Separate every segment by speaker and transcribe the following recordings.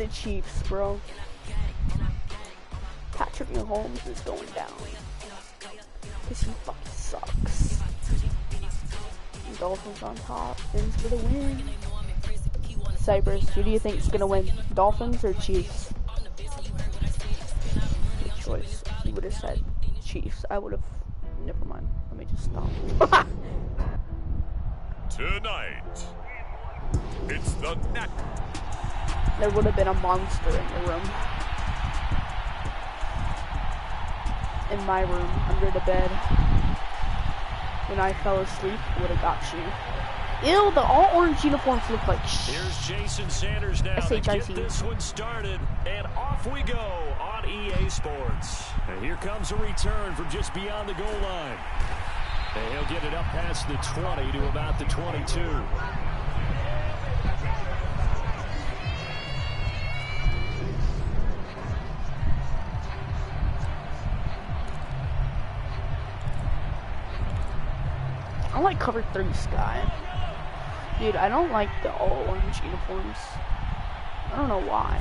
Speaker 1: the Chiefs, bro. Patrick Mahomes is going down. Because he fucking sucks. Dolphins on top. Fins for the win. Cypress, who do you think is going to win? Dolphins or Chiefs? Good choice. You would have said Chiefs. I would have... Never mind. Let me just stop.
Speaker 2: Tonight, it's the net.
Speaker 1: There would have been a monster in the room. In my room, under the bed. When I fell asleep, would have got you. Ew, the all orange uniforms look like
Speaker 3: Here's Jason Sanders now to get
Speaker 1: SHIC.
Speaker 3: this one started, and off we go on EA Sports. And here comes a return from just beyond the goal line. And he'll get it up past the 20 to about the 22.
Speaker 1: I like cover 3 sky. Dude, I don't like the all orange uniforms. I don't know why.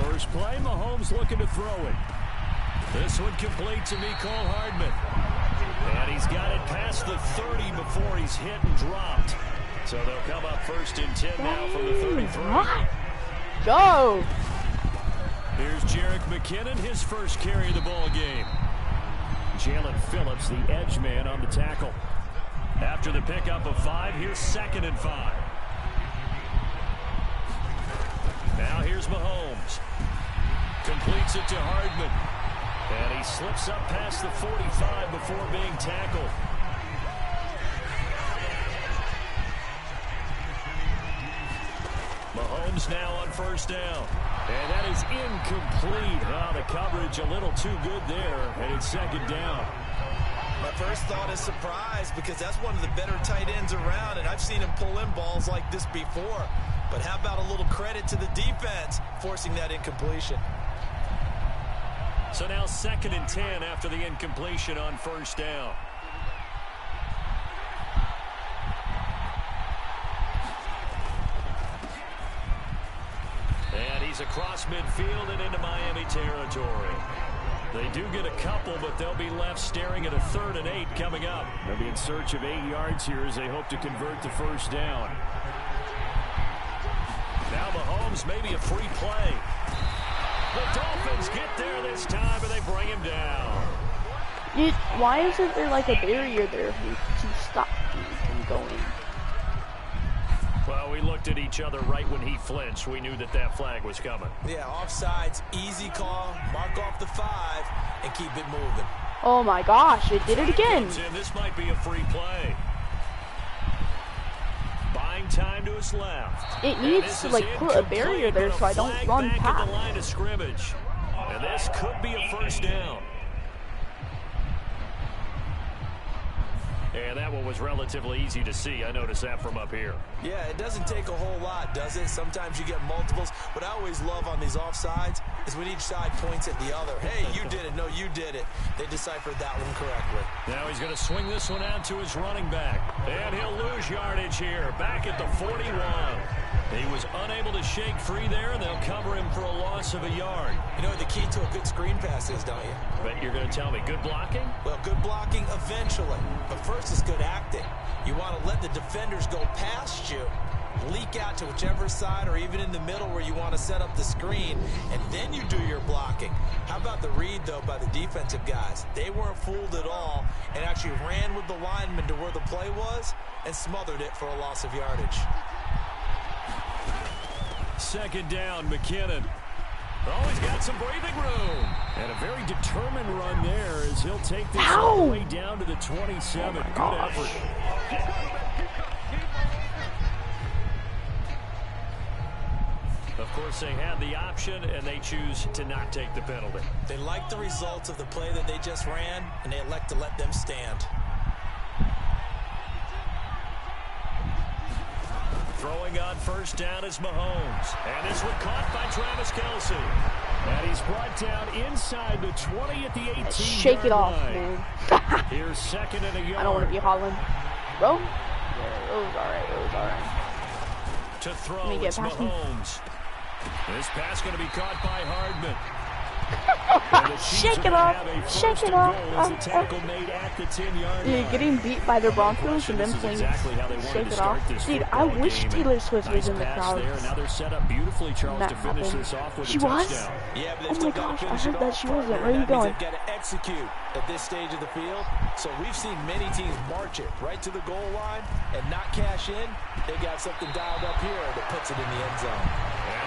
Speaker 3: First play, Mahomes looking to throw it. This one complete to Mecole Hardman. And he's got it past the 30 before he's hit and dropped. So they'll come up first and 10 now from the 33.
Speaker 1: What? Go!
Speaker 3: Here's Jerick McKinnon, his first carry of the ball game. Jalen Phillips, the edge man on the tackle. After the pickup of 5, here's 2nd and 5. Now here's Mahomes. Completes it to Hardman. And he slips up past the 45 before being tackled. Mahomes now on first down. And that is incomplete. Wow, the coverage a little too good there. And it's 2nd down.
Speaker 4: My first thought is surprise, because that's one of the better tight ends around, and I've seen him pull in balls like this before. But how about a little credit to the defense forcing that incompletion?
Speaker 3: So now 2nd and 10 after the incompletion on first down. And he's across midfield and into Miami territory. They do get a couple, but they'll be left staring at a 3rd and 8 coming up. They'll be in search of 8 yards here as they hope to convert the first down. Now Mahomes, maybe a free play. The Dolphins get there this time, and they bring him down.
Speaker 1: Dude, why isn't there like a barrier there to stop you from going?
Speaker 3: Well, we looked at each other right when he flinched. We knew that that flag was coming.
Speaker 4: Yeah, offsides, easy call, mark off the 5, and keep it moving.
Speaker 1: Oh my gosh, it did it again.
Speaker 3: This might be a free play. Buying time to his left.
Speaker 1: It needs to like put a barrier there so I don't run
Speaker 3: back
Speaker 1: past.
Speaker 3: at the line of scrimmage. And this could be a first down. And that one was relatively easy to see. I noticed that from up here.
Speaker 4: Yeah, it doesn't take a whole lot, does it? Sometimes you get multiples. What I always love on these offsides is when each side points at the other. Hey, you did it. No, you did it. They deciphered that one correctly.
Speaker 3: Now he's going to swing this one out to his running back. And he'll lose yardage here. Back at the 41. He was unable to shake free there, and they'll cover him for a loss of a yard.
Speaker 4: You know what the key to a good screen pass is, don't you?
Speaker 3: But you're going to tell me, good blocking?
Speaker 4: Well, good blocking eventually. But first is good acting. You want to let the defenders go past you, leak out to whichever side or even in the middle where you want to set up the screen, and then you do your blocking. How about the read, though, by the defensive guys? They weren't fooled at all and actually ran with the lineman to where the play was and smothered it for a loss of yardage.
Speaker 3: 2nd down, McKinnon. Oh, he's got some breathing room. And a very determined run there as he'll take this all the way down to the 27. Good effort. Of course, they had the option, and they choose to not take the penalty.
Speaker 4: They like the results of the play that they just ran, and they elect to let them stand.
Speaker 3: Throwing on first down is Mahomes. And this one caught by Travis Kelce. And he's brought down inside the 20 at the 18.
Speaker 1: Shake it off, man.
Speaker 3: Here's 2nd and a yard.
Speaker 1: I don't want to be Holland. Bro? Yeah, it was alright. It was alright.
Speaker 3: To throw, it's Mahomes. This pass going to be caught by Hardman.
Speaker 1: Shake it off. Shake it off.
Speaker 3: Dude,
Speaker 1: getting beat by the Broncos and then playing Shake It Off. Dude, I wish Taylor Swift was in the crowd.
Speaker 3: Now they're set up beautifully, Charles,
Speaker 1: That
Speaker 3: to finish
Speaker 1: happened.
Speaker 3: this off with
Speaker 1: She
Speaker 3: a
Speaker 1: was?
Speaker 3: touchdown.
Speaker 4: Yeah, but
Speaker 1: Oh my gosh, I heard that she wasn't. Where are you going?
Speaker 4: They've got to execute at this stage of the field. So we've seen many teams march it right to the goal line and not cash in. They got something dialed up here that puts it in the end zone.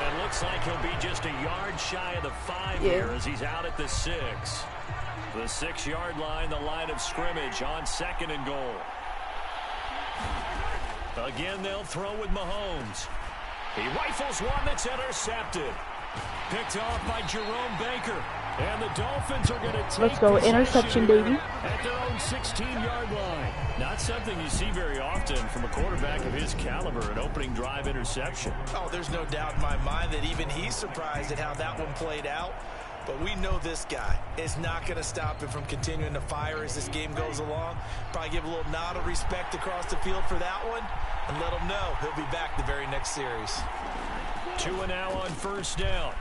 Speaker 3: And it looks like he'll be just a yard shy of the 5 here as he's out at the 6. The 6-yard line, the line of scrimmage on 2nd and goal. Again, they'll throw with Mahomes. He rifles one that's intercepted. Picked off by Jerome Baker. And the Dolphins are going to take
Speaker 1: Let's go. Interception, baby.
Speaker 3: At their own 16-yard line. Not something you see very often from a quarterback of his caliber, an opening drive interception.
Speaker 4: Oh, there's no doubt in my mind that even he's surprised at how that one played out. But we know this guy is not going to stop him from continuing to fire as this game goes along. Probably give a little nod of respect across the field for that one and let him know he'll be back the very next series.
Speaker 3: 2 and now on 1st down.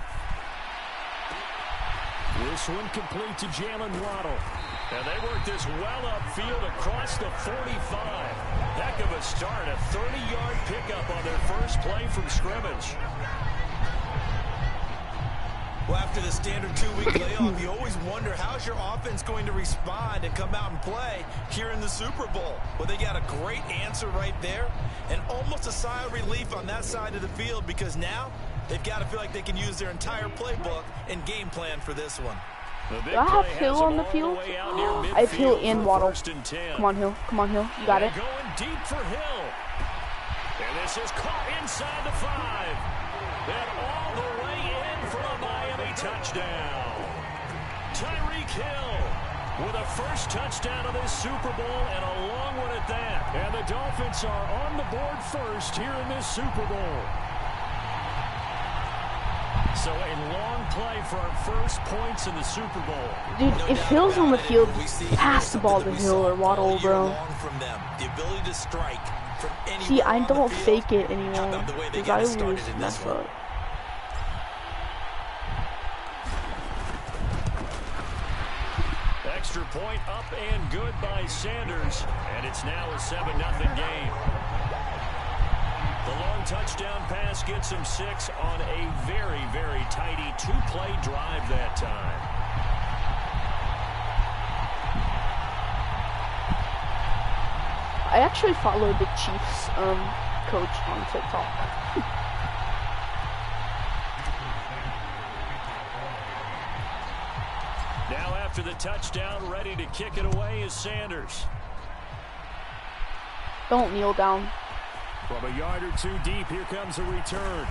Speaker 3: This one complete to Jalen Waddle. And they work this well upfield across the 45. Heck of a start, a 30-yard pickup on their first play from scrimmage.
Speaker 4: Well, after the standard 2-week layoff, you always wonder how's your offense going to respond and come out and play here in the Super Bowl. Well, they got a great answer right there and almost a sigh of relief on that side of the field because now they've got to feel like they can use their entire playbook and game plan for this one.
Speaker 1: Do I have Hill on the field? I have Hill and Waddle. Come on, Hill. Come on, Hill. You got it.
Speaker 3: Going deep for Hill. And this is caught inside the 5. And all the way in for a Miami touchdown. Tyreek Hill with a first touchdown of this Super Bowl and a long one at that. And the Dolphins are on the board first here in this Super Bowl. So a long play for our first points in the Super Bowl.
Speaker 1: Dude, if Hill's on the field, pass the ball to Hill or Waddle, bro.
Speaker 4: The ability to strike from anywhere.
Speaker 1: See, I don't fake it anymore because I always mess up.
Speaker 3: Extra point up and good by Sanders. And it's now a 7-0 game. The long touchdown pass gets him 6 on a very, very tidy 2-play drive that time.
Speaker 1: I actually followed the Chiefs coach on TikTok.
Speaker 3: Now after the touchdown, ready to kick it away is Sanders.
Speaker 1: Don't kneel down.
Speaker 3: From a yard or 2 deep, here comes a return.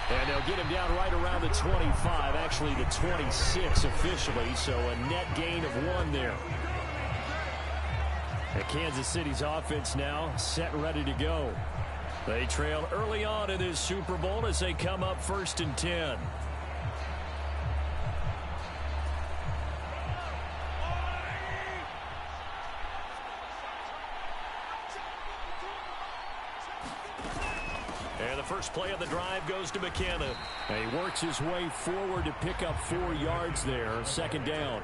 Speaker 3: And they'll get him down right around the 25, actually the 26 officially, so a net gain of 1 there. And Kansas City's offense now set and ready to go. They trail early on in this Super Bowl as they come up 1st and 10. And the first play of the drive goes to McKenna. And he works his way forward to pick up 4 yards there. 2nd down.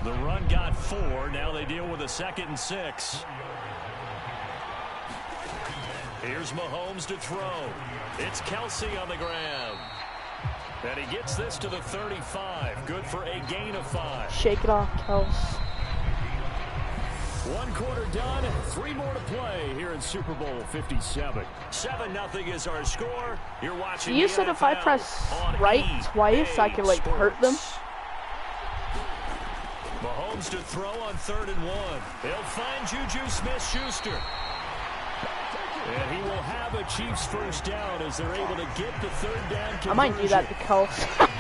Speaker 3: The run got 4. Now they deal with a 2nd and 6. Here's Mahomes to throw. It's Kelce on the ground. And he gets this to the 35. Good for a gain of 5.
Speaker 1: Shake it off, Kels.
Speaker 3: 1 quarter done, 3 more to play here in Super Bowl 57. 7-0 is our score. You're watching.
Speaker 1: You said if I press right twice, I could like hurt them.
Speaker 3: Mahomes to throw on 3rd and 1. They'll find Juju Smith-Schuster. And he will have a Chiefs first down as they're able to get the 3rd down conversion.
Speaker 1: I might do that to Kels.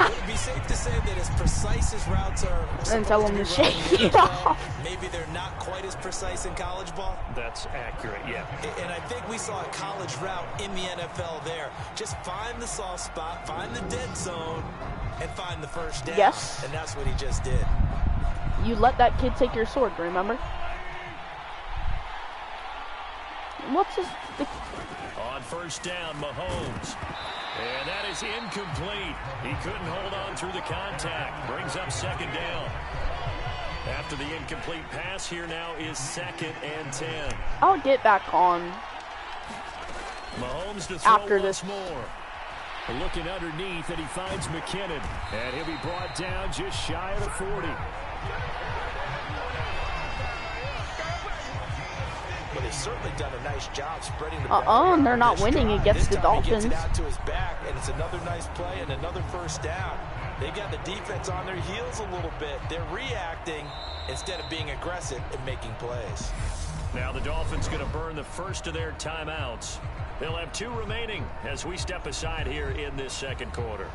Speaker 4: It would be safe to say that as precise as routes are
Speaker 1: And tell him to shake it off.
Speaker 4: Maybe they're not quite as precise in college ball.
Speaker 3: That's accurate, yeah.
Speaker 4: And I think we saw a college route in the NFL there. Just find the soft spot, find the dead zone, and find the first down.
Speaker 1: Yes.
Speaker 4: And that's what he just did.
Speaker 1: You let that kid take your sword, remember? What's his...
Speaker 3: On first down, Mahomes. And that is incomplete. He couldn't hold on through the contact. Brings up second down. After the incomplete pass, here now is 2nd and 10.
Speaker 1: I'll get back on
Speaker 3: Mahomes to throw
Speaker 1: after
Speaker 3: once
Speaker 1: this.
Speaker 3: more. Looking underneath, and he finds McKinnon. And he'll be brought down just shy of the 40.
Speaker 4: But they've certainly done a nice job spreading the ball.
Speaker 1: And they're not winning against the Dolphins.
Speaker 4: He gets it out to his back, and it's another nice play and another first down. They've got the defense on their heels a little bit. They're reacting instead of being aggressive and making plays.
Speaker 3: Now the Dolphins going to burn the first of their timeouts. They'll have 2 remaining as we step aside here in this second quarter.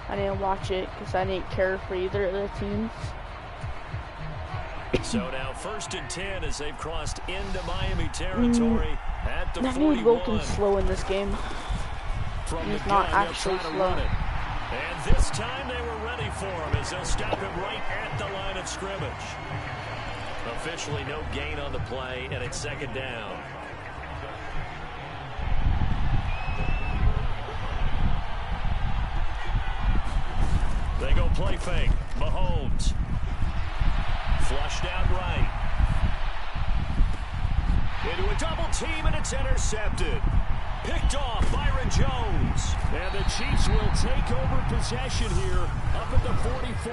Speaker 1: I didn't watch it because I didn't care for either of the teams.
Speaker 3: So now 1st and 10 as they've crossed into Miami territory at the 41.
Speaker 1: I need Wilkins slow in this game. He's not actually slow.
Speaker 3: And this time they were ready for him as they'll stop him right at the line of scrimmage. Officially no gain on the play, and it's 2nd down. They go play fake. Mahomes. Flushed out right. Into a double team, and it's intercepted. Picked off Byron Jones. And the Chiefs will take over possession here up at the 44.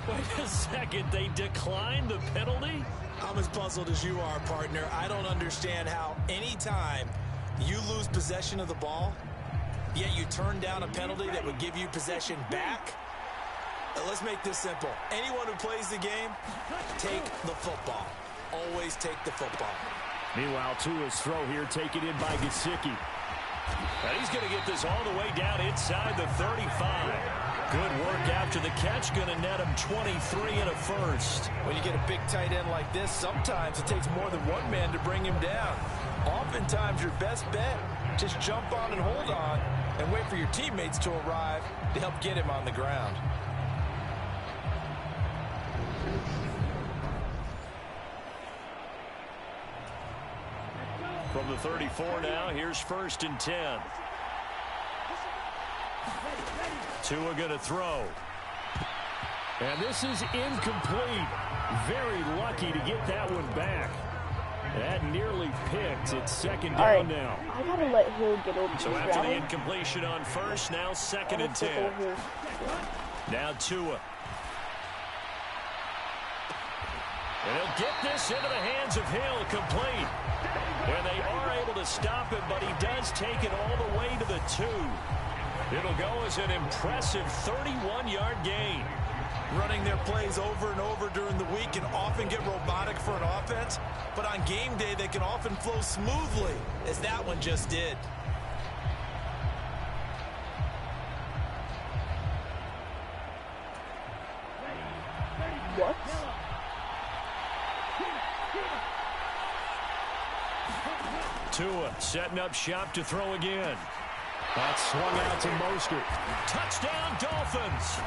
Speaker 3: Wait a second, they declined the penalty?
Speaker 4: I'm as puzzled as you are, partner. I don't understand how anytime you lose possession of the ball, yet you turn down a penalty that would give you possession back. Let's make this simple. Anyone who plays the game, take the football. Always take the football.
Speaker 3: Meanwhile, Tua's throw here taken in by Gesicki. And he's going to get this all the way down inside the 35. Good work after the catch. Going to net him 23 and a first.
Speaker 4: When you get a big tight end like this, sometimes it takes more than one man to bring him down. Oftentimes, your best bet, just jump on and hold on and wait for your teammates to arrive to help get him on the ground.
Speaker 3: From the 34 now, here's 1st and 10. Tua going to throw. And this is incomplete. Very lucky to get that one back. That nearly picked. It's 2nd down now.
Speaker 1: I gotta let Hill get over.
Speaker 3: So after the incompletion on first, now 2nd and 10. Now Tua. And he'll get this into the hands of Hill, complete. And they are able to stop him, but he does take it all the way to the 2. It'll go as an impressive 31-yard gain.
Speaker 4: Running their plays over and over during the week can often get robotic for an offense, but on game day they can often flow smoothly, as that one just did.
Speaker 1: What?
Speaker 3: Tua setting up shop to throw again. That swung out to Mostert. Touchdown, Dolphins.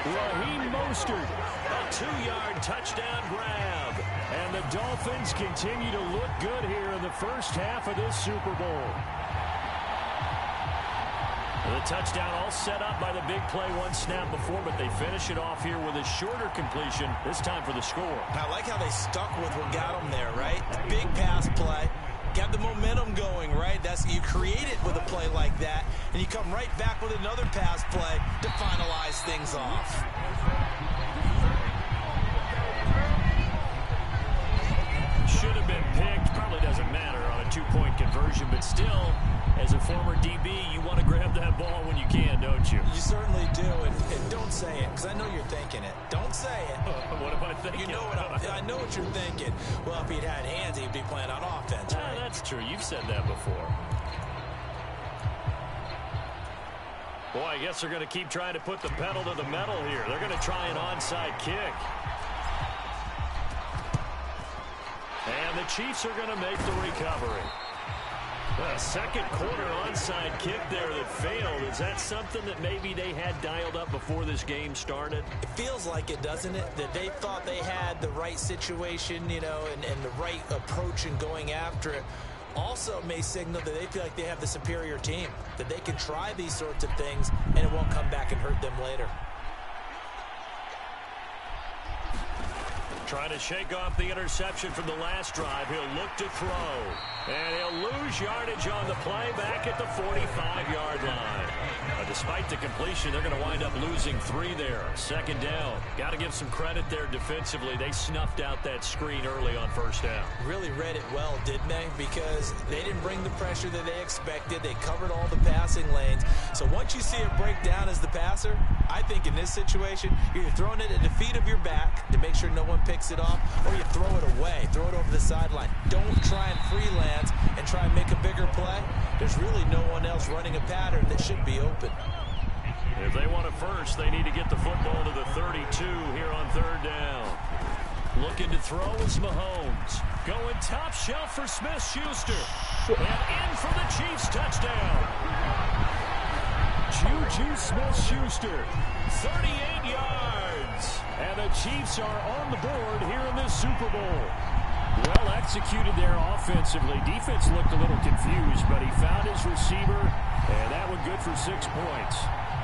Speaker 3: Raheem Mostert, a 2-yard touchdown grab. And the Dolphins continue to look good here in the first half of this Super Bowl. The touchdown all set up by the big play one snap before, but they finish it off here with a shorter completion, this time for the score.
Speaker 4: I like how they stuck with what got them there, right? Big pass play. Got the momentum going, right? You create it with a play like that, and you come right back with another pass play to finalize things off.
Speaker 3: Should have been picked. Probably doesn't matter on a 2-point conversion, but still, as a former DB, you want to grab that ball when you can, don't you?
Speaker 4: You certainly do, and don't say it, because I know you're thinking it. Don't say it.
Speaker 3: What am I thinking?
Speaker 4: You know I know what you're thinking. Well, if he'd had hands, he'd be playing on offense, right?
Speaker 3: That's true. You've said that before. Boy, I guess they're going to keep trying to put the pedal to the metal here. They're going to try an onside kick. And the Chiefs are going to make the recovery. A second quarter onside kick there that failed. Is that something that maybe they had dialed up before this game started?
Speaker 4: It feels like it, doesn't it? That they thought they had the right situation, you know, and the right approach in going after it. Also may signal that they feel like they have the superior team, that they can try these sorts of things and it won't come back and hurt them later.
Speaker 3: Trying to shake off the interception from the last drive. He'll look to throw. And he'll lose yardage on the play back at the 45-yard line. Despite the completion, they're going to wind up losing 3 there. Second down. Got to give some credit there defensively. They snuffed out that screen early on first down.
Speaker 4: Really read it well, didn't they? Because they didn't bring the pressure that they expected. They covered all the passing lanes. So once you see it break down as the passer, I think in this situation, you're throwing it at the feet of your back to make sure no one picks it off, or you throw it away, throw it over the sideline. Don't try and freelance and try and make a bigger play. There's really no one else running a pattern that should be open.
Speaker 3: If they want it first, they need to get the football to the 32 here on third down. Looking to throw is Mahomes. Going top shelf for Smith-Schuster. And in for the Chiefs touchdown. Juju Smith-Schuster, 38 yards. And the Chiefs are on the board here in this Super Bowl. Well executed there offensively. Defense looked a little confused, but he found his receiver, and that one good for 6 points.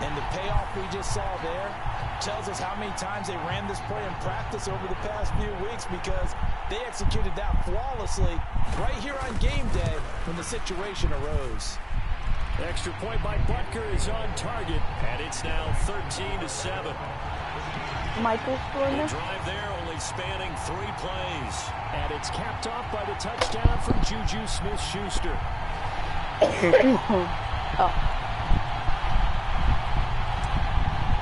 Speaker 4: And the payoff we just saw there tells us how many times they ran this play in practice over the past few weeks, because they executed that flawlessly right here on game day when the situation arose.
Speaker 3: Extra point by Butker is on target, and it's now 13-7.
Speaker 1: Michael scoring
Speaker 3: The
Speaker 1: this?
Speaker 3: drive there only spanning 3 plays. And it's capped off by the touchdown from Juju Smith-Schuster.
Speaker 1: Oh.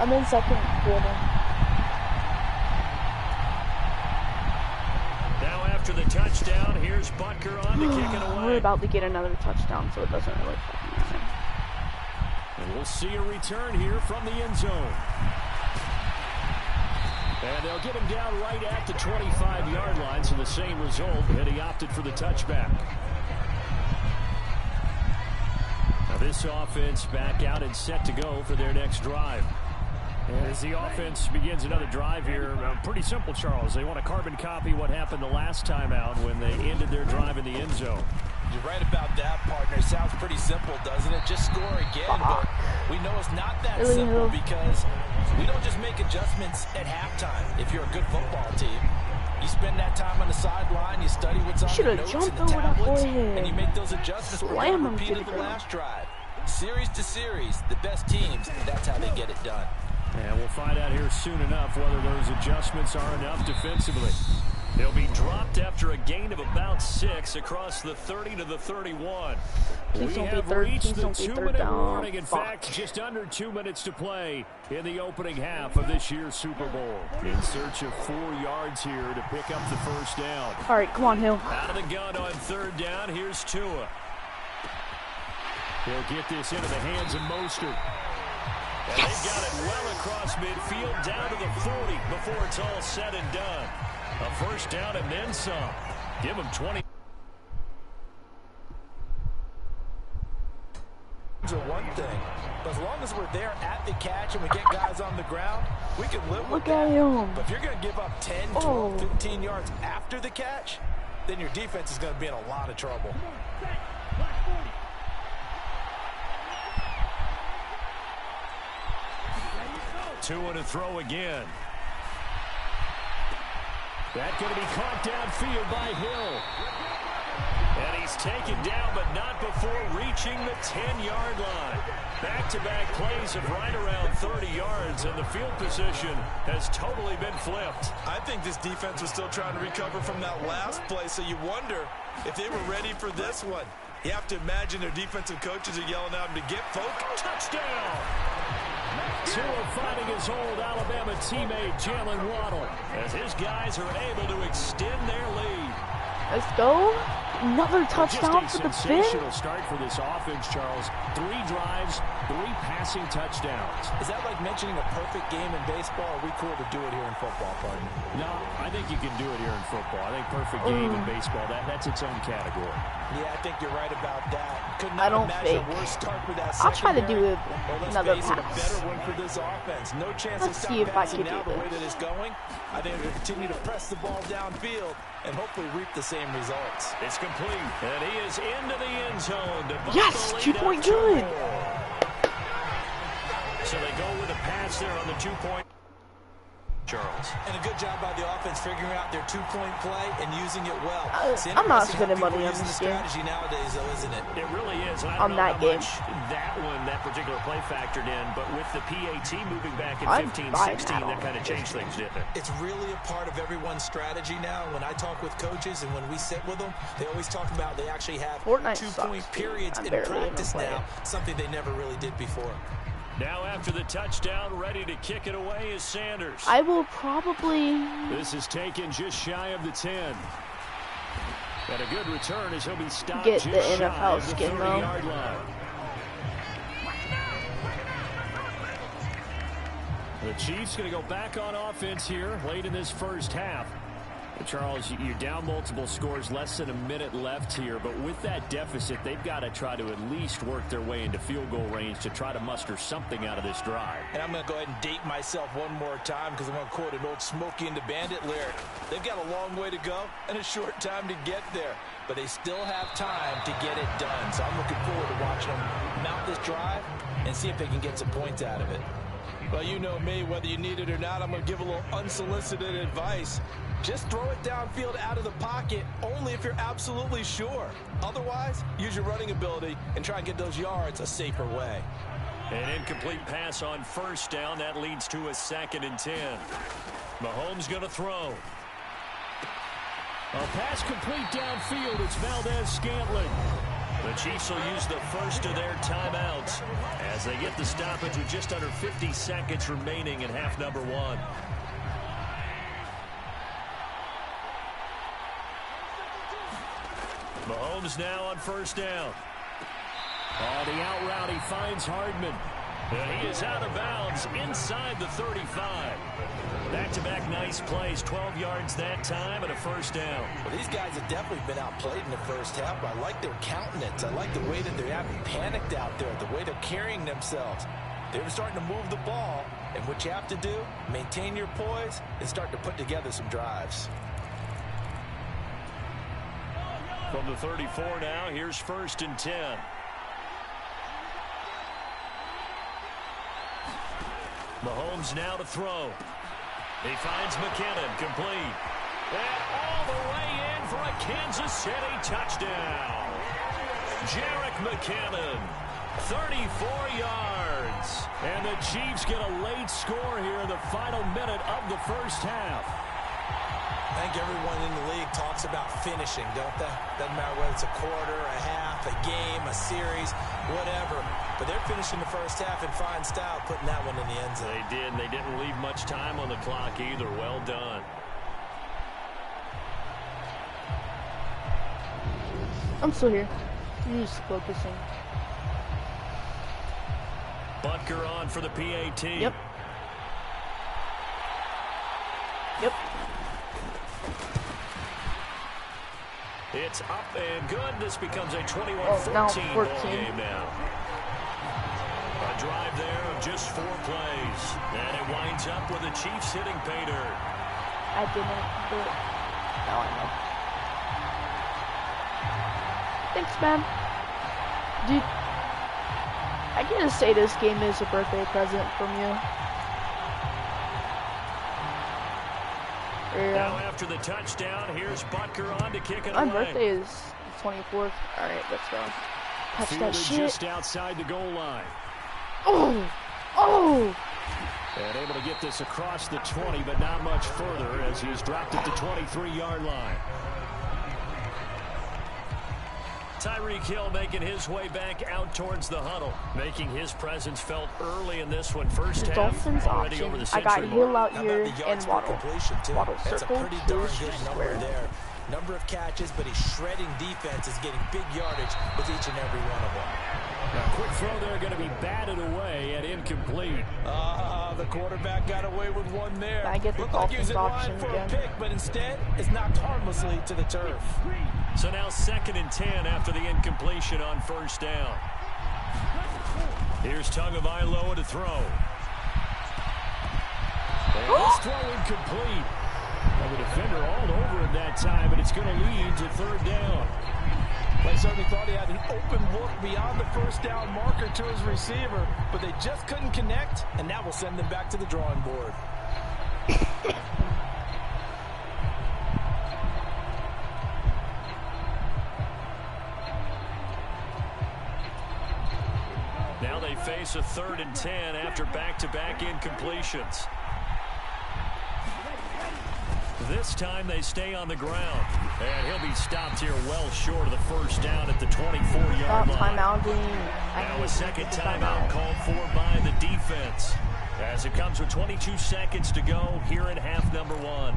Speaker 1: I'm in second quarter.
Speaker 3: Now after the touchdown, here's Butker on to kick it away.
Speaker 1: We're about to get another touchdown, so it doesn't really matter.
Speaker 3: And we'll see a return here from the end zone. And they'll get him down right at the 25-yard line, so the same result, and he opted for the touchback. Now this offense back out and set to go for their next drive. And as the offense begins another drive here, pretty simple, Charles. They want to carbon copy what happened the last time out when they ended their drive in the end zone.
Speaker 4: You're right about that, partner. Sounds pretty simple, doesn't it? Just score again, but we know it's not that simple, because we don't just make adjustments at halftime. If you're a good football team, you spend that time on the sideline, you study what's on the notes and the tablets, and you make those adjustments for the repeat of the last drive. Series to series, the best teams, that's how they get it done.
Speaker 3: And we'll find out here soon enough whether those adjustments are enough defensively. They'll be dropped after a gain of about 6 across the 30 to the 31. We have reached the 2-minute warning. In fact, just under 2 minutes to play in the opening half of this year's Super Bowl. In search of 4 yards here to pick up the first down.
Speaker 1: All right, come on, Hill.
Speaker 3: Out of the gun on third down, here's Tua. He'll get this into the hands of Mostert. And they've got it well across midfield down to the 40 before it's all said and done. A first down and then some. Give them 20.
Speaker 4: One thing, but as long as we're there at the catch and we get guys on the ground, we can live with that. But if you're going to give up 10, 12, 15 yards after the catch, then your defense is going to be in a lot of trouble.
Speaker 3: Tua to throw again. That's going to be caught downfield by Hill. And he's taken down, but not before reaching the 10-yard line. Back-to-back plays of right around 30 yards, and the field position has totally been flipped.
Speaker 4: I think this defense was still trying to recover from that last play, so you wonder if they were ready for this one. You have to imagine their defensive coaches are yelling at them to get focused.
Speaker 3: Touchdown! Tua finding his old Alabama teammate Jalen Waddle as his guys are able to extend their lead.
Speaker 1: Let's go. Another touchdown
Speaker 3: Just
Speaker 1: for
Speaker 3: a
Speaker 1: the
Speaker 3: sensational
Speaker 1: Fin.
Speaker 3: start for this offense, Charles. 3 drives, 3 passing touchdowns.
Speaker 4: Is that like mentioning a perfect game in baseball? Or are we cool to do it here in football, partner?
Speaker 3: No, I think you can do it here in football. I think perfect game in baseball, that's its own category.
Speaker 4: Yeah, I think you're right about that. Could
Speaker 1: I
Speaker 4: not
Speaker 1: don't
Speaker 4: imagine
Speaker 1: think.
Speaker 4: a worse start for that
Speaker 1: I'll try to
Speaker 4: secondary.
Speaker 1: do
Speaker 4: Well, let's
Speaker 1: another
Speaker 4: face it, a
Speaker 1: pass.
Speaker 4: better one for this offense. No chance
Speaker 1: Let's
Speaker 4: to
Speaker 1: see
Speaker 4: stop
Speaker 1: if I
Speaker 4: passing
Speaker 1: can
Speaker 4: now
Speaker 1: do
Speaker 4: the way
Speaker 1: this.
Speaker 4: that it's going. I think we'll continue to press the ball downfield and hopefully reap the same results.
Speaker 3: It's complete, and he is into the end zone. To bump
Speaker 1: Yes,
Speaker 3: the lead
Speaker 1: 2-point
Speaker 3: up to
Speaker 1: good.
Speaker 3: 4. So they go with a pass there on the 2-point. Charles.
Speaker 4: And a good job by the offense figuring out their 2-point play and using it well.
Speaker 1: I'm not spending money on this game.
Speaker 4: Strategy nowadays, though, isn't it?
Speaker 3: It really is. And I
Speaker 1: On
Speaker 3: don't know
Speaker 1: that
Speaker 3: how
Speaker 1: game.
Speaker 3: much that particular play factored in, but with the PAT moving back in
Speaker 1: I'm
Speaker 3: 15-16,
Speaker 1: buying
Speaker 3: that
Speaker 1: that
Speaker 3: kind of changed things, didn't it?
Speaker 4: It's really a part of everyone's strategy now. When I talk with coaches and when we sit with them, they always talk about they actually have
Speaker 1: Fortnite
Speaker 4: 2-point
Speaker 1: sucks,
Speaker 4: periods
Speaker 1: I'm
Speaker 4: in
Speaker 1: barely even
Speaker 4: practice
Speaker 1: playing.
Speaker 4: now, something they never really did before.
Speaker 3: Now after the touchdown, ready to kick it away is Sanders.
Speaker 1: I will probably.
Speaker 3: This is taken just shy of the 10. Got a good return as he'll be stopped
Speaker 1: Get
Speaker 3: just
Speaker 1: the
Speaker 3: shy
Speaker 1: NFL
Speaker 3: of the
Speaker 1: skin, though.
Speaker 3: 30-yard line. The Chiefs going to go back on offense here late in this first half. Charles, you're down multiple scores, less than a minute left here, but with that deficit, they've got to try to at least work their way into field goal range to try to muster something out of this drive.
Speaker 4: And I'm going to go ahead and date myself one more time because I'm going to quote an old Smokey and the Bandit lyric. They've got a long way to go and a short time to get there, but they still have time to get it done. So I'm looking forward to watching them mount this drive and see if they can get some points out of it. Well, you know me, whether you need it or not, I'm going to give a little unsolicited advice. Just throw it downfield out of the pocket only if you're absolutely sure. Otherwise, use your running ability and try and get those yards a safer way.
Speaker 3: An incomplete pass on first down. That leads to a 2nd and 10. Mahomes going to throw. A pass complete downfield. It's Valdez-Scantling. The Chiefs will use the first of their timeouts as they get the stoppage with just under 50 seconds remaining in half number 1. Mahomes now on first down. On the out route, he finds Hardman. And he is out of bounds inside the 35. Back-to-back nice plays, 12 yards that time and a first down.
Speaker 4: Well, these guys have definitely been outplayed in the first half, but I like their countenance. I like the way that they haven't panicked out there, the way they're carrying themselves. They're starting to move the ball, and what you have to do, maintain your poise and start to put together some drives.
Speaker 3: From the 34 now, here's 1st and 10. Mahomes now to throw. He finds McKinnon, complete. And all the way in for a Kansas City touchdown. Jerick McKinnon, 34 yards. And the Chiefs get a late score here in the final minute of the first half.
Speaker 4: I think everyone in the league talks about finishing, don't they? Doesn't matter whether it's a quarter, a half, a game, a series, whatever. But they're finishing the first half in fine style, putting that one in the end zone.
Speaker 3: They did, and they didn't leave much time on the clock either. Well done.
Speaker 1: I'm still here. I'm just focusing.
Speaker 3: Butker on for the PAT.
Speaker 1: Yep. Yep.
Speaker 3: It's up and good. This becomes a 21-14
Speaker 1: now
Speaker 3: ball
Speaker 1: 14.
Speaker 3: game now. A drive there of just 4 plays. And it winds up with the Chiefs hitting pay dirt.
Speaker 1: I didn't do it. Now I know. Thanks, man. Dude, I gotta say this game is a birthday present from you.
Speaker 3: Now after the touchdown, here's Butker on to kick it
Speaker 1: My
Speaker 3: away.
Speaker 1: birthday is the 24th. Alright, let's go. Touch that
Speaker 3: Fielded
Speaker 1: shit.
Speaker 3: just outside the goal line.
Speaker 1: Oh! Oh!
Speaker 3: And able to get this across the 20, but not much further as he's dropped at the 23-yard line. Tyreek Hill making his way back out towards the huddle, making his presence felt early in this one. First
Speaker 1: The
Speaker 3: half,
Speaker 1: Dolphins
Speaker 3: already
Speaker 1: option.
Speaker 3: over the
Speaker 1: I got
Speaker 3: century
Speaker 1: Hill
Speaker 3: mark.
Speaker 1: out here and Waddle. Waddle
Speaker 4: That's a
Speaker 1: circle,
Speaker 4: pretty
Speaker 1: Hill
Speaker 4: darn good number
Speaker 1: square.
Speaker 4: there. Number of catches, but he's shredding defense, is getting big yardage with each and every one of them.
Speaker 3: A quick throw there going to be batted away and incomplete.
Speaker 4: The quarterback got away with one there.
Speaker 1: I get the
Speaker 4: Looked like he was in line
Speaker 1: option
Speaker 4: for
Speaker 1: again.
Speaker 4: a pick, but instead it's knocked harmlessly to the turf.
Speaker 3: So now 2nd and 10 after the incompletion on first down. Here's Tagovailoa to throw. And this throw incomplete. Well, the defender all over him that time, but it's going to lead to 3rd down.
Speaker 4: They certainly thought he had an open look beyond the first down marker to his receiver, but they just couldn't connect, and that will send them back to the drawing board.
Speaker 3: Now they face a 3rd and 10 after back-to-back incompletions. This time they stay on the ground. And he'll be stopped here well short of the first down at the 24-yard line. Now a second timeout called for by the defense. As it comes with 22 seconds to go here in half number 1.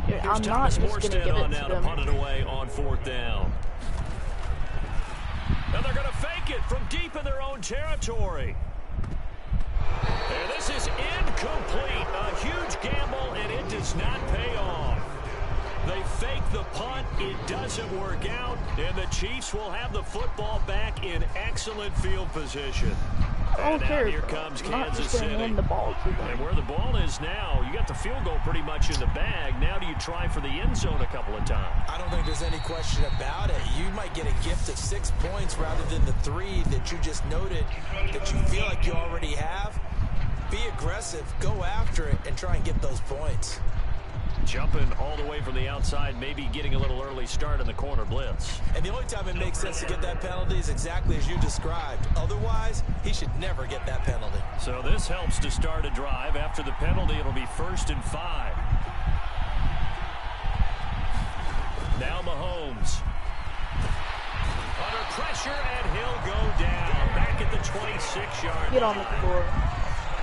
Speaker 3: Here's Thomas Morstead on now to punt it away on 4th down. And they're going to fake it from deep in their own territory. And this is incomplete. A huge gamble, and it does not pay off. They fake the punt. It doesn't work out. And the Chiefs will have the football back in excellent field position. And now here comes Kansas City.
Speaker 1: The ball
Speaker 3: and where the ball is now, you got the field goal pretty much in the bag. Now do you try for the end zone a couple of times?
Speaker 4: I don't think there's any question about it. You might get a gift of 6 points rather than the 3 that you just noted that you feel like you already have. Be aggressive, go after it, and try and get those points.
Speaker 3: Jumping all the way from the outside, maybe getting a little early start in the corner blitz.
Speaker 4: And the only time it makes sense to get that penalty is exactly as you described. Otherwise, he should never get that penalty.
Speaker 3: So this helps to start a drive. After the penalty, it'll be 1st and 5. Now Mahomes. Under pressure, and he'll go down. Back at the 26-yard line.
Speaker 1: Get on the floor.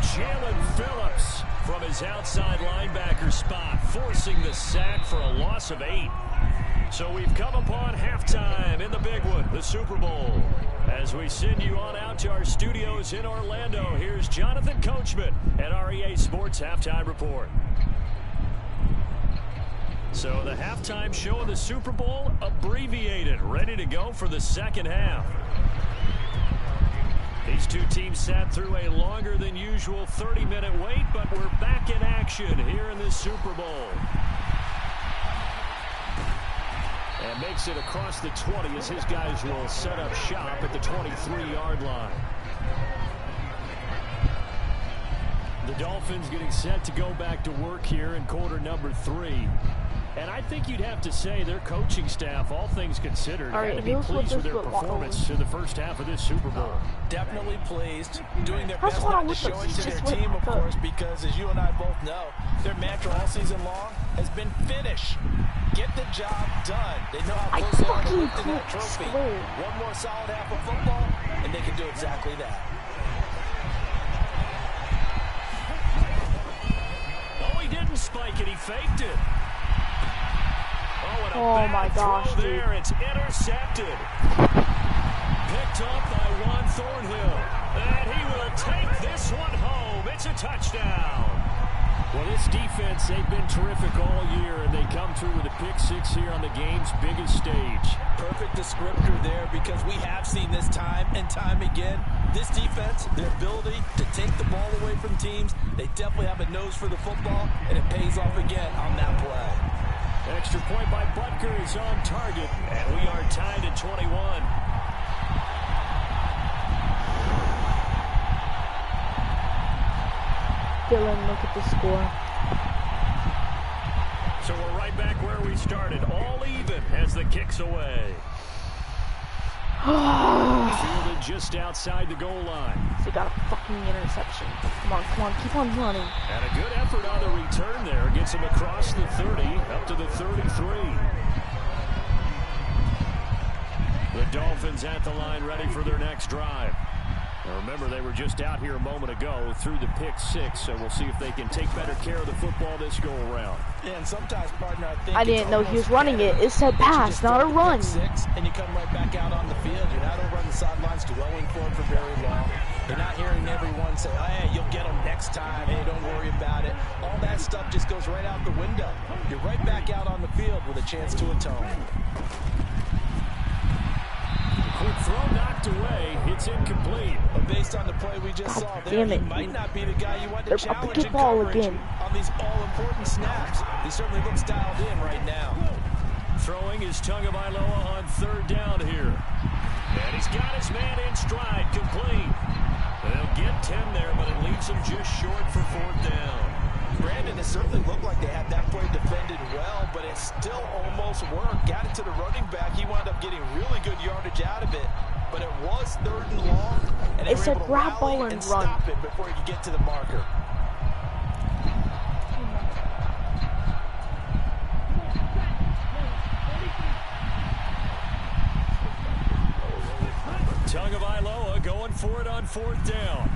Speaker 3: Jalen Phillips from his outside linebacker spot, forcing the sack for a loss of 8. So we've come upon halftime in the big one, the Super Bowl. As we send you on out to our studios in Orlando, here's Jonathan Coachman at REA Sports Halftime Report. So the halftime show of the Super Bowl abbreviated, ready to go for the second half. These two teams sat through a longer than usual 30-minute wait, but we're back in action here in this Super Bowl. And makes it across the 20 as his guys will set up shop at the 23-yard line. The Dolphins getting set to go back to work here in quarter number 3. And I think you'd have to say their coaching staff, all things considered, had to be pleased with their performance in the first half of this Super Bowl.
Speaker 4: Definitely pleased. Doing their best not to show it to their team, of course, because as you and I both know, their mantra all season long has been finish. Get the job done. They know how close they are to lifting that trophy. One more solid half of football, and they can do exactly that.
Speaker 3: Oh, he didn't spike it. He faked it.
Speaker 1: Oh my gosh, dude.
Speaker 3: There, it's intercepted. Picked up by Juan Thornhill. And he will take this one home. It's a touchdown. Well, this defense, they've been terrific all year, and they come through with a pick 6 here on the game's biggest stage.
Speaker 4: Perfect descriptor there, because we have seen this time and time again. This defense, their ability to take the ball away from teams, they definitely have a nose for the football, and it pays off again on that play.
Speaker 3: Extra point by Butker is on target, and we are tied at 21.
Speaker 1: Dylan, look at the score.
Speaker 3: So we're right back where we started, all even as the kick's away. Fielded just outside the goal line.
Speaker 1: They got a fucking interception. Come on, keep on running.
Speaker 3: And a good effort on the return there. Gets him across the 30, up to the 33. The Dolphins at the line, ready for their next drive. Now remember, they were just out here a moment ago through the pick six, so we'll see if they can take better care of the football this go around.
Speaker 4: Yeah, and sometimes, partner, I think
Speaker 1: I didn't know he was running it. It said pass, not a run.
Speaker 4: Six, and you come right back out on the field. You're not over on the sidelines dwelling for it for very long. You're not hearing everyone say, oh, hey, you'll get them next time. Hey, don't worry about it. All that stuff just goes right out the window. You're right back out on the field with a chance to atone.
Speaker 3: Quick throw knocked away. It's incomplete.
Speaker 4: But based on the play we just saw there, he might not be the guy you want to challenge in coverage on these all-important snaps. He certainly looks dialed in right now.
Speaker 3: Throwing is Tagovailoa on third down here. And he's got his man in stride, complete. They'll get 10 there, but it leaves him just short for fourth down.
Speaker 4: Brandon, it certainly looked like they had that play defended well, but it still almost worked. Got it to the running back. He wound up getting really good yardage out of it, but it was 3rd and long, and they were able to rally and stop it before he could get to the marker.
Speaker 3: Tagovailoa going for it on fourth down.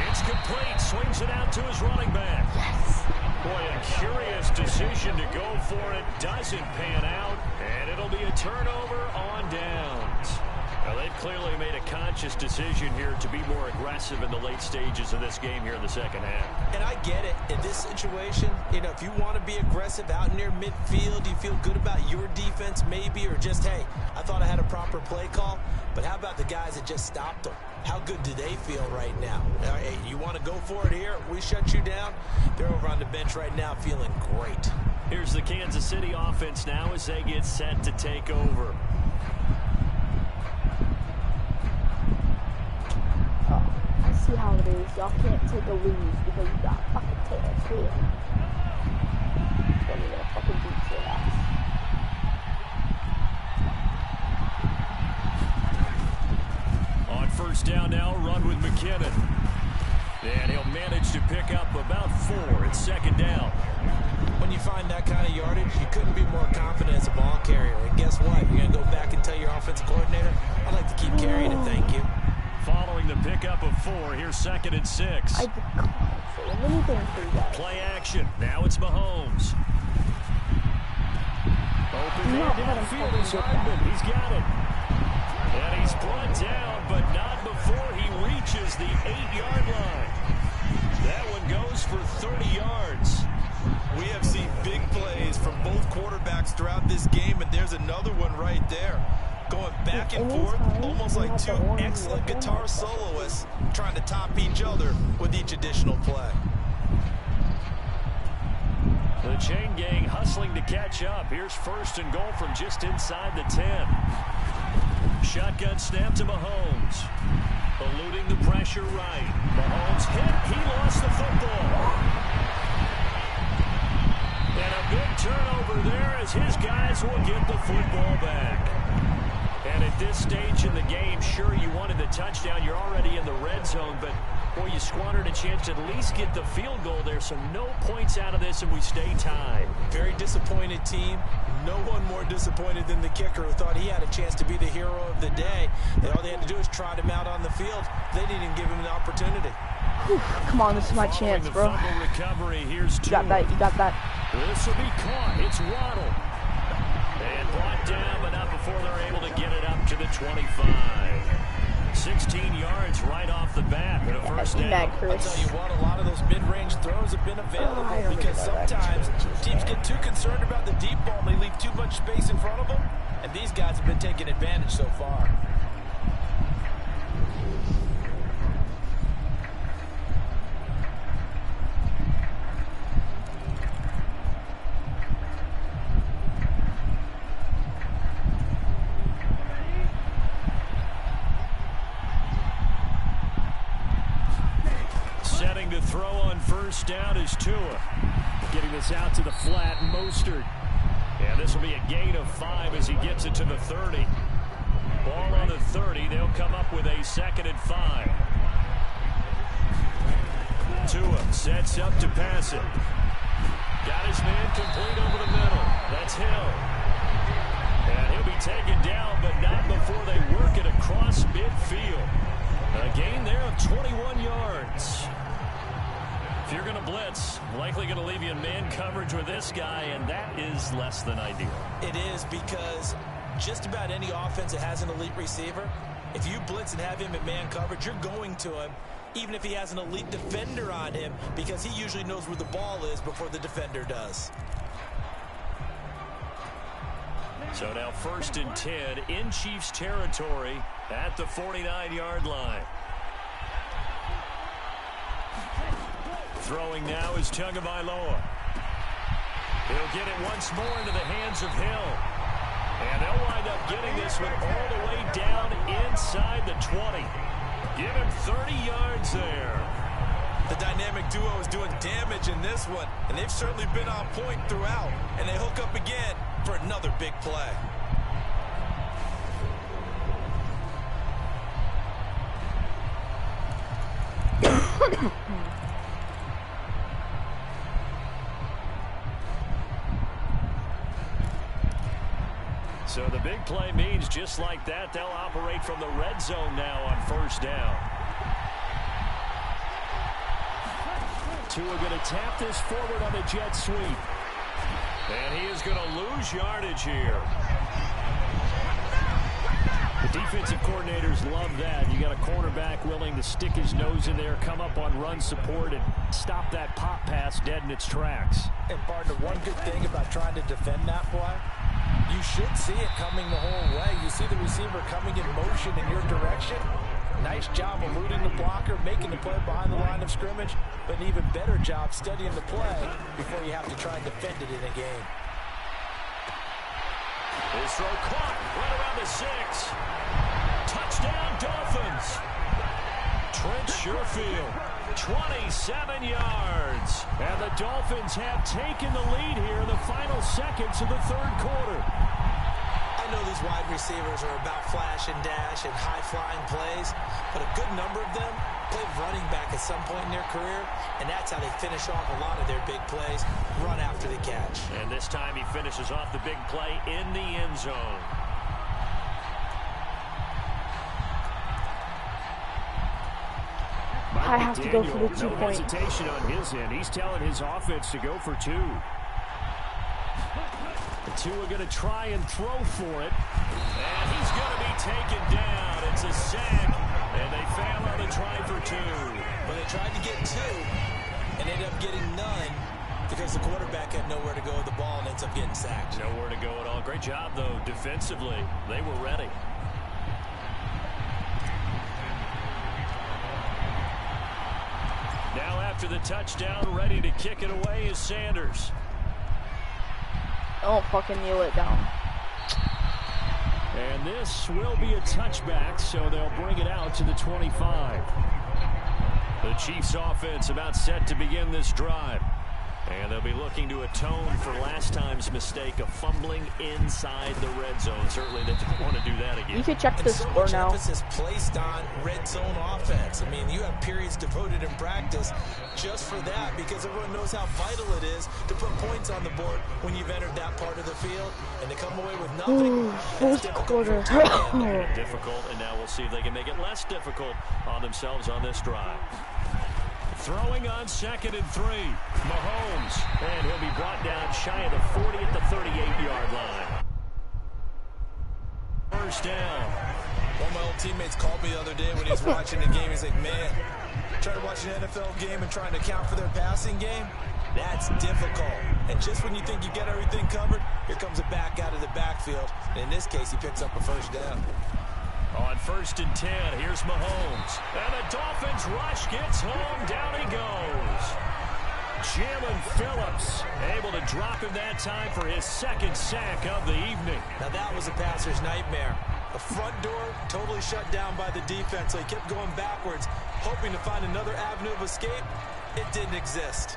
Speaker 3: It's complete. Swings it out to his running back.
Speaker 1: Yes.
Speaker 3: Boy, a curious decision to go for it. Doesn't pan out. And it'll be a turnover on downs. Well, they've clearly made a conscious decision here to be more aggressive in the late stages of this game here in the second half.
Speaker 4: And I get it. In this situation, you know, if you want to be aggressive out near midfield, you feel good about your defense maybe, or just, hey, I thought I had a proper play call. But how about the guys that just stopped them? How good do they feel right now? Hey, you want to go for it here? We shut you down. They're over on the bench right now feeling great.
Speaker 3: Here's the Kansas City offense now as they get set to take over.
Speaker 1: I see how it is. Y'all can't take a lose because you got fucking Taylor Swift. Gonna get fucking beat your ass.
Speaker 3: On first down now, run with McKinnon. And he'll manage to pick up about 4. It's second down.
Speaker 4: When you find that kind of yardage, you couldn't be more confident as a ball carrier. And guess what? You're going to go back and tell your offensive coordinator, I'd like to keep carrying it, thank you.
Speaker 3: Following the pickup of 4, here's 2nd and 6.
Speaker 1: I decline anything for you guys.
Speaker 3: Play action. Now it's Mahomes. Open man downfield is Hardman. He's got it. And he's brought down, but not before he reaches the 8-yard line. That one goes for 30 yards.
Speaker 4: We have seen big plays from both quarterbacks throughout this game, and there's another one right there. Going back and forth, almost like two excellent guitar soloists trying to top each other with each additional play.
Speaker 3: The chain gang hustling to catch up. Here's 1st and goal from just inside the 10. Shotgun snap to Mahomes. Eluding the pressure right. Mahomes hit. He lost the football. And a big turnover there as his guys will get the football back. And at this stage in the game, sure, you wanted the touchdown. You're already in the red zone, but, boy, you squandered a chance to at least get the field goal there, so no points out of this, and we stay tied.
Speaker 4: Very disappointed team. No one more disappointed than the kicker who thought he had a chance to be the hero of the day. And all they had to do is trot him out on the field. They didn't even give him the opportunity.
Speaker 1: Whew, come on, this is my chance, bro.
Speaker 3: Recovery, here's
Speaker 1: you got that, you got that.
Speaker 3: This will be caught. It's Waddle. And brought down, but not before they're able to get it up to the 25. 16 yards right off the bat and a first down.
Speaker 4: I'll tell you what, a lot of those mid-range throws have been available because sometimes teams get too concerned about the deep ball and they leave too much space in front of them, and these guys have been taking advantage so far.
Speaker 3: To throw on first down is Tua. Getting this out to the flat, Mostert. And this will be a gain of 5 as he gets it to the 30. Ball on the 30. They'll come up with a 2nd and 5. Tua sets up to pass it. Got his man complete over the middle. That's Hill. And he'll be taken down, but not before they work it across midfield. Likely going to leave you in man coverage with this guy, and that is less than ideal.
Speaker 4: It is, because just about any offense that has an elite receiver, if you blitz and have him in man coverage, you're going to him, even if he has an elite defender on him, because he usually knows where the ball is before the defender does.
Speaker 3: So now 1st and 10 in Chiefs territory at the 49-yard line. Throwing now is Tagovailoa. He'll get it once more into the hands of Hill. And they'll wind up getting this one all the way down inside the 20. Give him 30 yards there.
Speaker 4: The dynamic duo is doing damage in this one, and they've certainly been on point throughout. And they hook up again for another big play.
Speaker 3: So the big play means just like that, they'll operate from the red zone now on 1st down. Tua going to tap this forward on the jet sweep. And he is going to lose yardage here. The defensive coordinators love that. You got a cornerback willing to stick his nose in there, come up on run support, and stop that pop pass dead in its tracks.
Speaker 4: And partner, one good thing about trying to defend that play, you should see it coming the whole way. You see the receiver coming in motion in your direction. Nice job eluding the blocker, making the play behind the line of scrimmage, but an even better job studying the play before you have to try and defend it in a game.
Speaker 3: His throw caught right around the 6. Touchdown, Dolphins. Trent Sherfield, 27 yards. And the Dolphins have taken the lead here in the final seconds of the 3rd quarter.
Speaker 4: I know these wide receivers are about flash and dash and high-flying plays, but a good number of them played running back at some point in their career, and that's how they finish off a lot of their big plays, run after the catch.
Speaker 3: And this time he finishes off the big play in the end zone.
Speaker 1: I have to go for the 2 point.
Speaker 3: No hesitation on his end. He's telling his offense to go for 2. The two are going to try and throw for it. And he's going to be taken down. It's a sack. And they fail on the try for 2.
Speaker 4: But they tried to get 2 and ended up getting none because the quarterback had nowhere to go with the ball and ends up getting sacked.
Speaker 3: Nowhere to go at all. Great job, though, defensively. They were ready. Now after the touchdown, ready to kick it away is Sanders.
Speaker 1: Don't fucking kneel it down.
Speaker 3: And this will be a touchback, so they'll bring it out to the 25. The Chiefs offense about set to begin this drive. And they'll be looking to atone for last time's mistake of fumbling inside the red zone. Certainly they don't want to do that again.
Speaker 1: You can check the score now.
Speaker 4: Emphasis placed on red zone offense. I mean, you have periods devoted in practice just for that because everyone knows how vital it is to put points on the board when you've entered that part of the field. And to come away with nothing,
Speaker 1: fourth quarter.
Speaker 3: Difficult, and now we'll see if they can make it less difficult on themselves on this drive. Throwing on 2nd and 3. Mahomes. And he'll be brought down shy of the 40 at the 38-yard line. First down.
Speaker 4: One of my old teammates called me the other day when he was watching the game. He's like, man, trying to watch an NFL game and trying to account for their passing game, that's difficult. And just when you think you get everything covered, here comes a back out of the backfield. And in this case, he picks up a first down.
Speaker 3: On 1st and 10, here's Mahomes. And the Dolphins rush gets home. Down he goes. Jalen Phillips able to drop him that time for his 2nd sack of the evening.
Speaker 4: Now that was a passer's nightmare. The front door totally shut down by the defense, so he kept going backwards, hoping to find another avenue of escape. It didn't exist.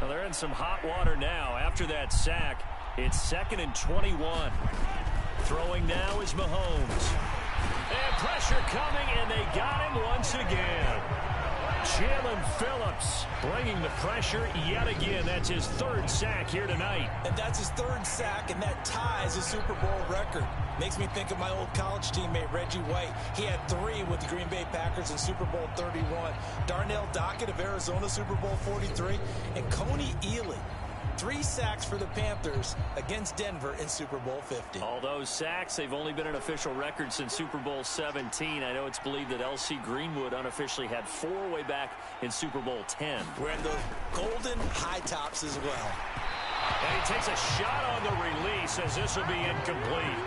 Speaker 3: Well, they're in some hot water now. After that sack, it's 2nd and 21. Throwing now is Mahomes. And pressure coming, and they got him once again. Jalen Phillips bringing the pressure yet again. That's his 3rd sack here tonight.
Speaker 4: And that's his 3rd sack, and that ties a Super Bowl record. Makes me think of my old college teammate, Reggie White. He had 3 with the Green Bay Packers in Super Bowl 31. Darnell Dockett of Arizona, Super Bowl 43. And Coney Ealy, 3 sacks for the Panthers against Denver in Super Bowl 50.
Speaker 3: All those sacks, they've only been an official record since Super Bowl 17. I know it's believed that L.C. Greenwood unofficially had 4 way back in Super Bowl 10.
Speaker 4: We're in the golden high tops as well.
Speaker 3: And he takes a shot on the release as this will be incomplete.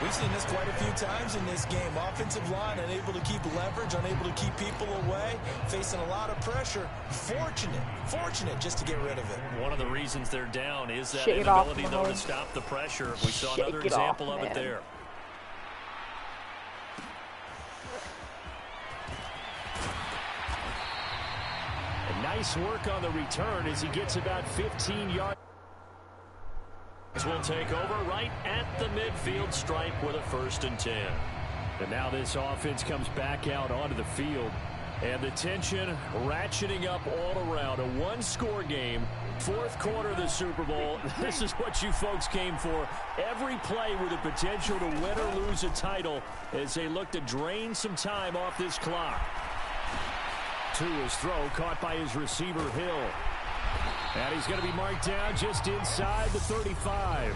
Speaker 4: We've seen this quite a few times in this game. Offensive line unable to keep leverage, unable to keep people away, facing a lot of pressure. Fortunate just to get rid of it.
Speaker 3: One of the reasons they're down is that inability, though, to stop the pressure. We saw another example of it there. Nice work on the return as he gets about 15 yards. Will take over right at the midfield stripe with a 1st and 10. And now this offense comes back out onto the field. And the tension ratcheting up all around. A 1-score game. 4th quarter of the Super Bowl. This is what you folks came for. Every play with the potential to win or lose a title as they look to drain some time off this clock. To his throw, caught by his receiver, Hill. And he's going to be marked down just inside the 35.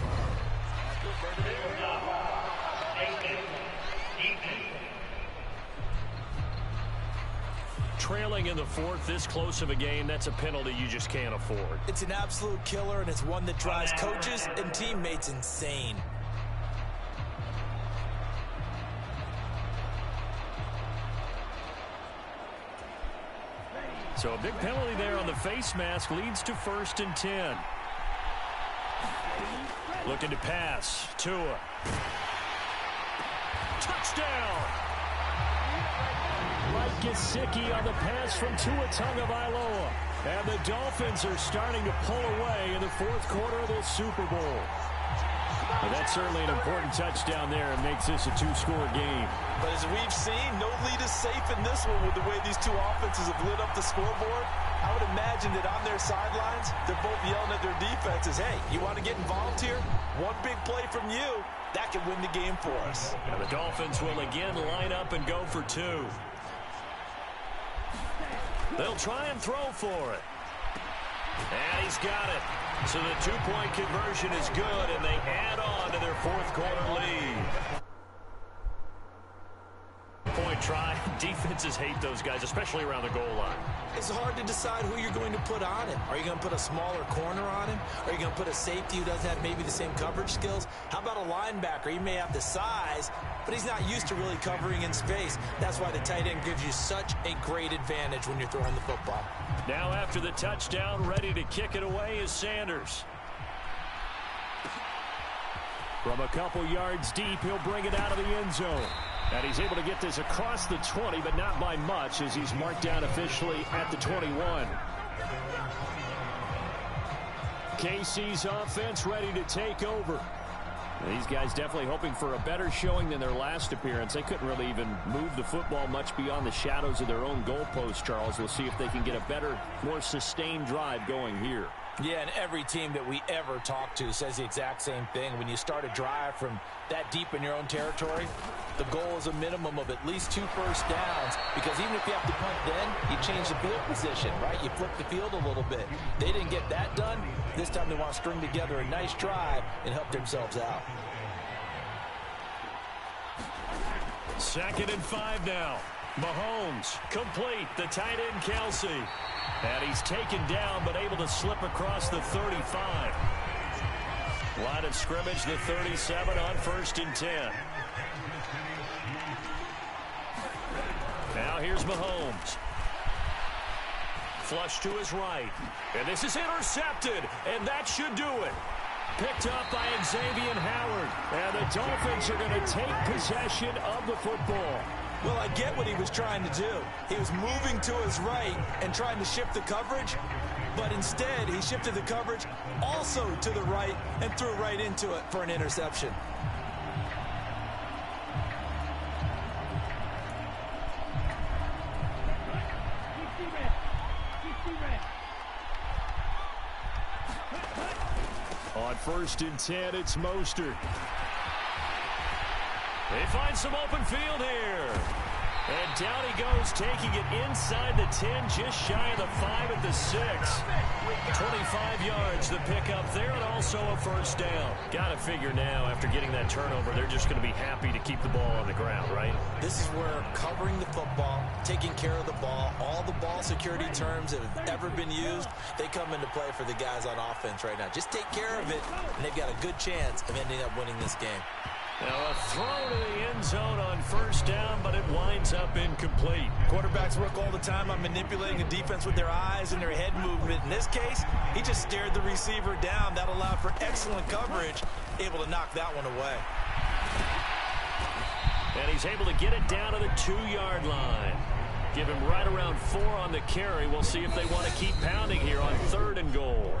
Speaker 3: Trailing in the 4th, this close of a game, that's a penalty you just can't afford.
Speaker 4: It's an absolute killer, and it's one that drives coaches and teammates insane.
Speaker 3: So a big penalty there on the face mask leads to 1st and 10. Looking to pass. Tua. Touchdown! Mike Gesicki on the pass from Tua Tagovailoa. And the Dolphins are starting to pull away in the 4th quarter of this Super Bowl. Well, that's certainly an important touchdown there and makes this a 2-score game.
Speaker 4: But as we've seen, no lead is safe in this one with the way these two offenses have lit up the scoreboard. I would imagine that on their sidelines, they're both yelling at their defenses, hey, you want to get involved here? One big play from you, that could win the game for us.
Speaker 3: And the Dolphins will again line up and go for 2. They'll try and throw for it. And he's got it. So the 2-point conversion is good, and they add on to their 4th quarter lead. Point try. Defenses hate those guys, especially around the goal line.
Speaker 4: It's hard to decide who you're going to put on him. Are you going to put a smaller corner on him? Are you going to put a safety who doesn't have maybe the same coverage skills? How about a linebacker? He may have the size, but he's not used to really covering in space. That's why the tight end gives you such a great advantage when you're throwing the football.
Speaker 3: Now after the touchdown, ready to kick it away is Sanders. From a couple yards deep, he'll bring it out of the end zone. And he's able to get this across the 20, but not by much as he's marked down officially at the 21. KC's offense ready to take over. These guys definitely hoping for a better showing than their last appearance. They couldn't really even move the football much beyond the shadows of their own goalpost, Charles. We'll see if they can get a better, more sustained drive going here.
Speaker 4: Yeah, and every team that we ever talk to says the exact same thing. When you start a drive from that deep in your own territory, the goal is a minimum of at least 2 first downs, because even if you have to punt then, you change the field position, right? You flip the field a little bit. They didn't get that done. This time they want to string together a nice drive and help themselves out.
Speaker 3: 2nd and 5 now. Mahomes complete. The tight end Kelsey. And he's taken down, but able to slip across the 35. Line of scrimmage, the 37 on 1st and 10. Now here's Mahomes. Flush to his right. And this is intercepted, and that should do it. Picked up by Xavier Howard. And the Dolphins are going to take possession of the football.
Speaker 4: Well, I get what he was trying to do. He was moving to his right and trying to shift the coverage, but instead he shifted the coverage also to the right and threw right into it for an interception.
Speaker 3: On 1st and 10, it's Mostert. They find some open field here. And down he goes, taking it inside the 10, just shy of the 5 at the 6. 25 yards the pickup there, and also a first down. Got to figure now, after getting that turnover, they're just going to be happy to keep the ball on the ground, right?
Speaker 4: This is where covering the football, taking care of the ball, all the ball security terms that have ever been used, they come into play for the guys on offense right now. Just take care of it, and they've got a good chance of ending up winning this game.
Speaker 3: Now a throw to the end zone on first down, but it winds up incomplete.
Speaker 4: Quarterbacks work all the time on manipulating the defense with their eyes and their head movement. In this case, he just stared the receiver down. That allowed for excellent coverage, able to knock that one away.
Speaker 3: And he's able to get it down to the 2-yard line. Give him right around 4 on the carry. We'll see if they want to keep pounding here on 3rd and goal.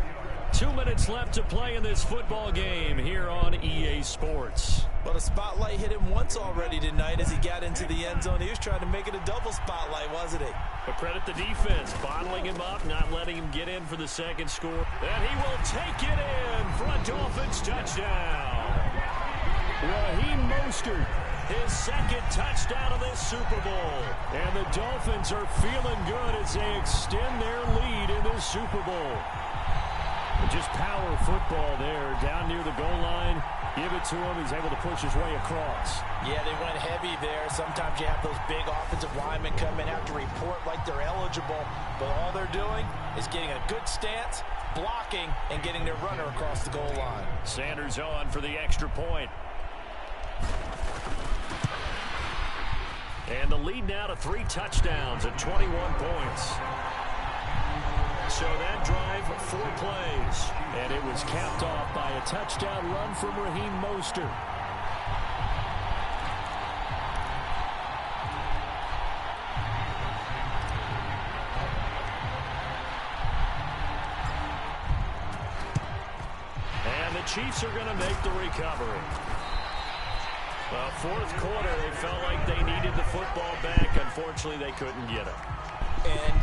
Speaker 3: 2 minutes left to play in this football game here on EA Sports.
Speaker 4: Well, the spotlight hit him once already tonight as he got into the end zone. He was trying to make it a double spotlight, wasn't he?
Speaker 3: But credit the defense, bottling him up, not letting him get in for the second score. And he will take it in for a Dolphins touchdown. Raheem Mostert, his 2nd touchdown of this Super Bowl. And the Dolphins are feeling good as they extend their lead in this Super Bowl. Just power football there, down near the goal line. Give it to him. He's able to push his way across.
Speaker 4: Yeah, they went heavy there. Sometimes you have those big offensive linemen come in, have to report like they're eligible. But all they're doing is getting a good stance, blocking, and getting their runner across the goal line.
Speaker 3: Sanders on for the extra point. And the lead now to 3 touchdowns at 21 points. So that drive, 4 plays. And it was capped off by a touchdown run from Raheem Mostert. And the Chiefs are going to make the recovery. Well, 4th quarter, they felt like they needed the football back. Unfortunately, they couldn't get it.
Speaker 4: And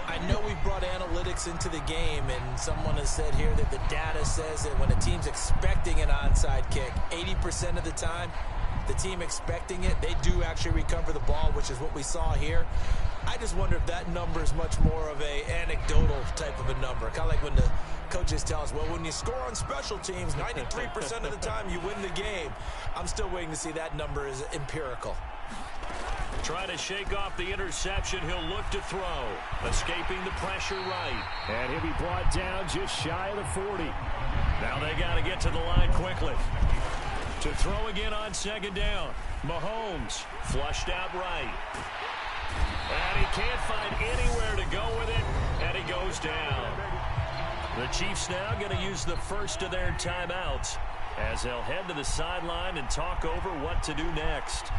Speaker 4: I know we brought analytics into the game, and someone has said here that the data says that when a team's expecting an onside kick, 80% of the time, the team expecting it, they do actually recover the ball, which is what we saw here. I just wonder if that number is much more of a anecdotal type of a number. Kind of like when the coaches tell us, well, when you score on special teams, 93% of the time you win the game. I'm still waiting to see that number is empirical.
Speaker 3: Trying to shake off the interception. He'll look to throw. Escaping the pressure right. And he'll be brought down just shy of the 40. Now they got to get to the line quickly. To throw again on 2nd down. Mahomes flushed out right. And he can't find anywhere to go with it. And he goes down. The Chiefs now going to use the first of their timeouts as they'll head to the sideline and talk over what to do next.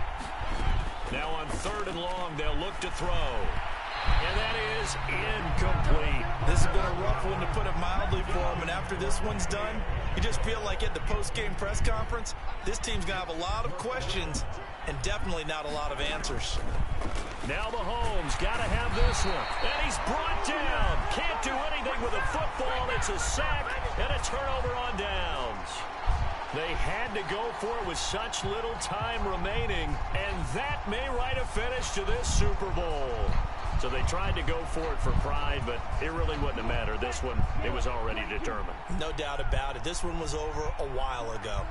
Speaker 3: Now on 3rd and long, they'll look to throw. And that is incomplete.
Speaker 4: This has been a rough one, to put it mildly, for him. And after this one's done, you just feel like at the post-game press conference, this team's going to have a lot of questions and definitely not a lot of answers.
Speaker 3: Now Mahomes got to have this one. And he's brought down. Can't do anything with a football. It's a sack and a turnover on downs. They had to go for it with such little time remaining, and that may write a finish to this Super Bowl. So they tried to go for it for pride, but it really wouldn't have mattered. This one, it was already determined.
Speaker 4: No doubt about it. This one was over a while ago.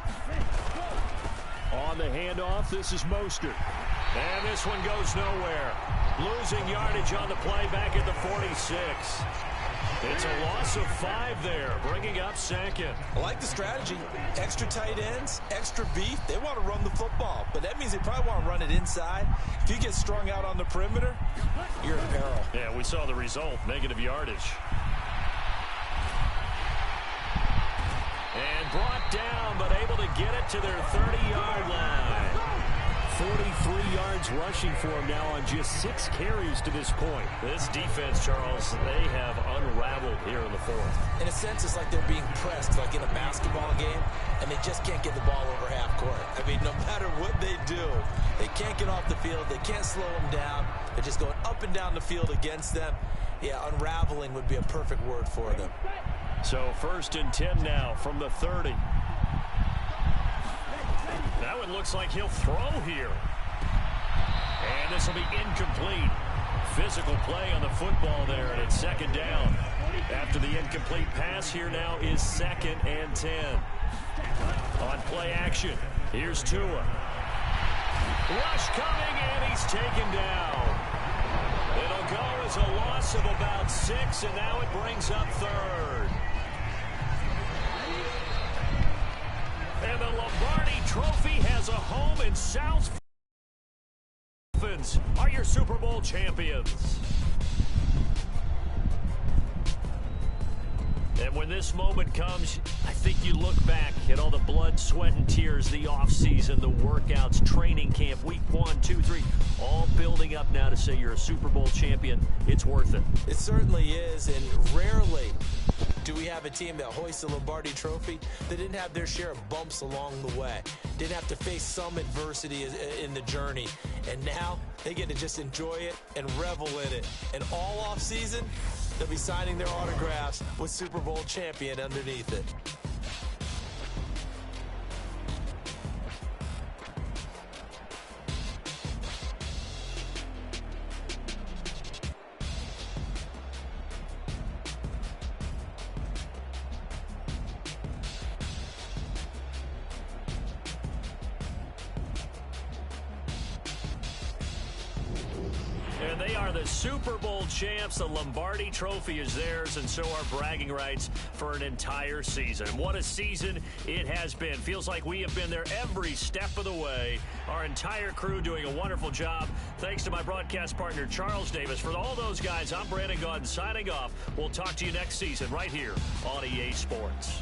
Speaker 3: On the handoff, this is Mostert. And this one goes nowhere. Losing yardage on the play back at the 46. It's a loss of 5 there, bringing up 2nd.
Speaker 4: I like the strategy. Extra tight ends, extra beef. They want to run the football, but that means they probably want to run it inside. If you get strung out on the perimeter, you're in peril.
Speaker 3: Yeah, we saw the result, negative yardage. And brought down, but able to get it to their 30-yard line. 43 yards rushing for him now on just 6 carries to this point. This defense, Charles, they have unraveled here in the 4th.
Speaker 4: In a sense, it's like they're being pressed, like in a basketball game, and they just can't get the ball over half court. I mean, no matter what they do, they can't get off the field. They can't slow them down. They're just going up and down the field against them. Yeah, unraveling would be a perfect word for them.
Speaker 3: So 1st and 10 now from the 30. Now it looks like he'll throw here. And this will be incomplete. Physical play on the football there, and it's 2nd down. After the incomplete pass, here now is 2nd and 10. On play action, here's Tua. Rush coming, and he's taken down. It'll go as a loss of about 6, and now it brings up 3rd. And the Lombardi Trophy has a home in South. Dolphins are your Super Bowl champions. And when this moment comes, I think you look back at all the blood, sweat, and tears, the offseason, the workouts, training camp, week 1, 2, 3, all building up now to say you're a Super Bowl champion. It's worth it.
Speaker 4: It certainly is, and rarely do we have a team that hoists the Lombardi Trophy that didn't have their share of bumps along the way, didn't have to face some adversity in the journey, and now they get to just enjoy it and revel in it. And all offseason, they'll be signing their autographs with Super Bowl champion underneath it.
Speaker 3: And they are the Super Bowl champs. The Lombardi Trophy is theirs, and so are bragging rights for an entire season. What a season it has been. Feels like we have been there every step of the way. Our entire crew doing a wonderful job. Thanks to my broadcast partner, Charles Davis. For all those guys, I'm Brandon Gaudin signing off. We'll talk to you next season right here on EA Sports.